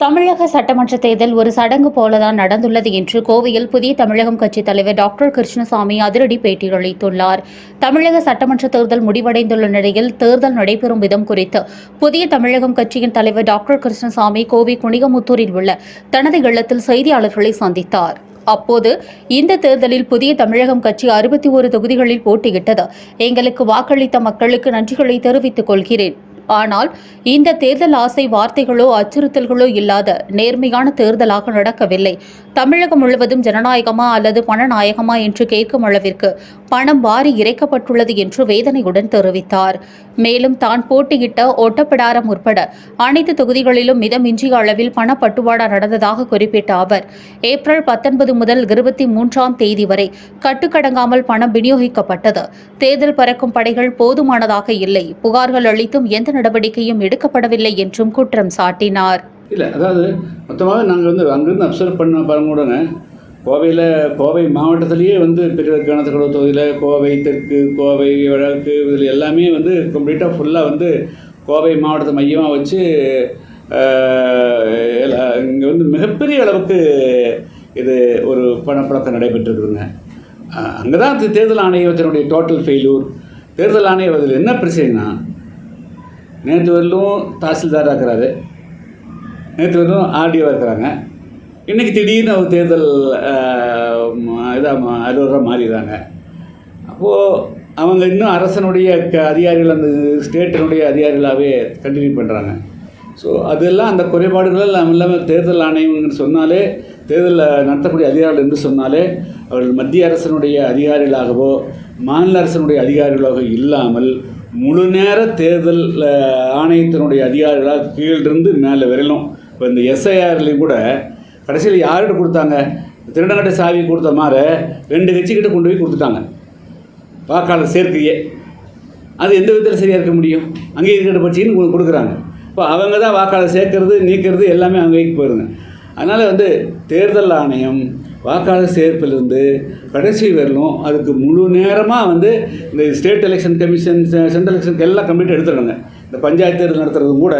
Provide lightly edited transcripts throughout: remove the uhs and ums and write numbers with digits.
தமிழக சட்டமன்ற தேர்தல் ஒரு சடங்கு போலதான் நடந்துள்ளது என்று கோவையில் புதிய தமிழகம் கட்சித் தலைவர் டாக்டர் கிருஷ்ணசாமி அதிரடி பேட்டியளித்துள்ளார். தமிழக சட்டமன்ற தேர்தல் முடிவடைந்துள்ள நிலையில் தேர்தல் நடைபெறும் விதம் குறித்து புதிய தமிழகம் கட்சியின் தலைவர் டாக்டர் கிருஷ்ணசாமி கோவை குனிகமுத்தூரில் உள்ள தனது இல்லத்தில் செய்தியாளர்களை சந்தித்தார். அப்போது இந்த தேர்தலில் புதிய தமிழகம் கட்சி 61 தொகுதிகளில் போட்டியிட்டது. எங்களுக்கு வாக்களித்த மக்களுக்கு நன்றிகளை தெரிவித்துக் கொள்கிறேன். ஆனால் இந்த தேர்தல் ஆசை வார்த்தைகளோ அச்சுறுத்தல்களோ இல்லாத நேர்மையான தேர்தலாக நடக்கவில்லை. தமிழகம் முழுவதும் ஜனநாயகமா அல்லது பணநாயகமா என்று கேட்கும் அளவிற்கு பணம் வாரி இறைக்கப்பட்டுள்ளது என்று வேதனையுடன் தெரிவித்தார். மேலும் தான் போட்டியிட்ட ஒட்டப்பிடாரம் உட்பட அனைத்து தொகுதிகளிலும் மிதமிஞ்சிய அளவில் பணப்பட்டுவாடா நடந்ததாக குறிப்பிட்ட அவர், ஏப்ரல் 19 முதல் 23ஆம் தேதி வரை கட்டுக்கடங்காமல் பணம் விநியோகிக்கப்பட்டது. தேர்தல் பறக்கும் படைகள் போதுமானதாக இல்லை. புகார்கள் அளித்தும் எந்த நடவடிக்கையும் எடுக்கப்படவில்லை என்றும் குற்றம் சாட்டினார். இல்லை, அதாவது மொத்தமாக நாங்கள் அங்கிருந்து அப்சர்வ் பண்ண பாருங்க, கோவை மாவட்டத்திலேயே பெரிய கணத்துக்கடவு தொகுதியில் கோவை தெற்கு, கோவை வடக்கு, இதில் எல்லாமே கம்ப்ளீட்டாக ஃபுல்லாக கோவை மாவட்டத்தை மையமாக வச்சு இங்கே மிகப்பெரிய அளவுக்கு இது ஒரு பணப்பழக்கம் நடைபெற்றிருக்குதுங்க. அங்கே தான் தேர்தல் ஆணையத்தினுடைய டோட்டல் ஃபெயிலூர். தேர்தல் ஆணையம் அதில் என்ன பிரச்சனைனா, நேற்று வரலும் தாசில்தாராக இருக்கிறாரு, நேற்று வரலும் ஆர்டிஓவாக இருக்கிறாங்க. இன்றைக்கி திடீர்னு அவர் தேர்தல் அலுவலராக மாறிடுறாங்க. அப்போது அவங்க இன்னும் அரசனுடைய அதிகாரிகள், அந்த ஸ்டேட்டினுடைய அதிகாரிகளாகவே கண்டினியூ பண்ணுறாங்க. ஸோ அதெல்லாம் அந்த குறைபாடுகள் இல்லாமல் தேர்தல் ஆணையம் சொன்னாலே, தேர்தலில் நடத்தக்கூடிய அதிகாரிகள் என்று சொன்னாலே அவர்கள் மத்திய அரசனுடைய அதிகாரிகளாகவோ மாநில அரசனுடைய அதிகாரிகளாக இல்லாமல் முழு நேர தேர்தல் ஆணையத்தினுடைய அதிகாரிகளாக கீழிருந்து மேலே வரலும். இப்போ இந்த எஸ்ஐஆர்லேயும் கூட கடைசியில் யார்கிட்ட கொடுத்தாங்க, திருடங்கட்ட சாவி கொடுத்த மாதிரி 2 கட்சிக்கிட்ட கொண்டு போய் கொடுத்துட்டாங்க வாக்காளர் சேர்க்கையே. அது எந்த விதத்தில் சரியாக இருக்க முடியும்? அங்கே இருக்கிற பட்சின்னு கொடுக்குறாங்க. இப்போ அவங்க தான் வாக்காளர் சேர்க்கறது நீக்கிறது எல்லாமே அங்கேக்கு போயிருங்க. அதனால் தேர்தல் ஆணையம் வாக்காளர் சேர்ப்பிலிருந்து கடைசி வரலும் அதுக்கு முழு நேரமாக இந்த ஸ்டேட் எலெக்ஷன் கமிஷன், சென்ட்ரல் எலெக்ஷனுக்கு எல்லாம் கம்ப்ளீட்டாக எடுத்துருக்காங்க. இந்த பஞ்சாயத்து தேர்தல் நடத்துறதும் கூட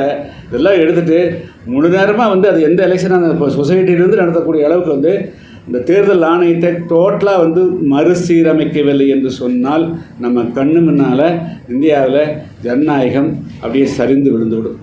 இதெல்லாம் எடுத்துகிட்டு முழு நேரமாக அது எந்த எலெக்ஷனாக இப்போ சொசைட்டியிலேருந்து நடத்தக்கூடிய அளவுக்கு இந்த தேர்தல் ஆணையத்தை டோட்டலாக மறுசீரமைக்கவில்லை என்று சொன்னால் நம்ம கண்ணு முன்னால் இந்தியாவில் ஜனநாயகம் அப்படியே சரிந்து விழுந்துவிடும்.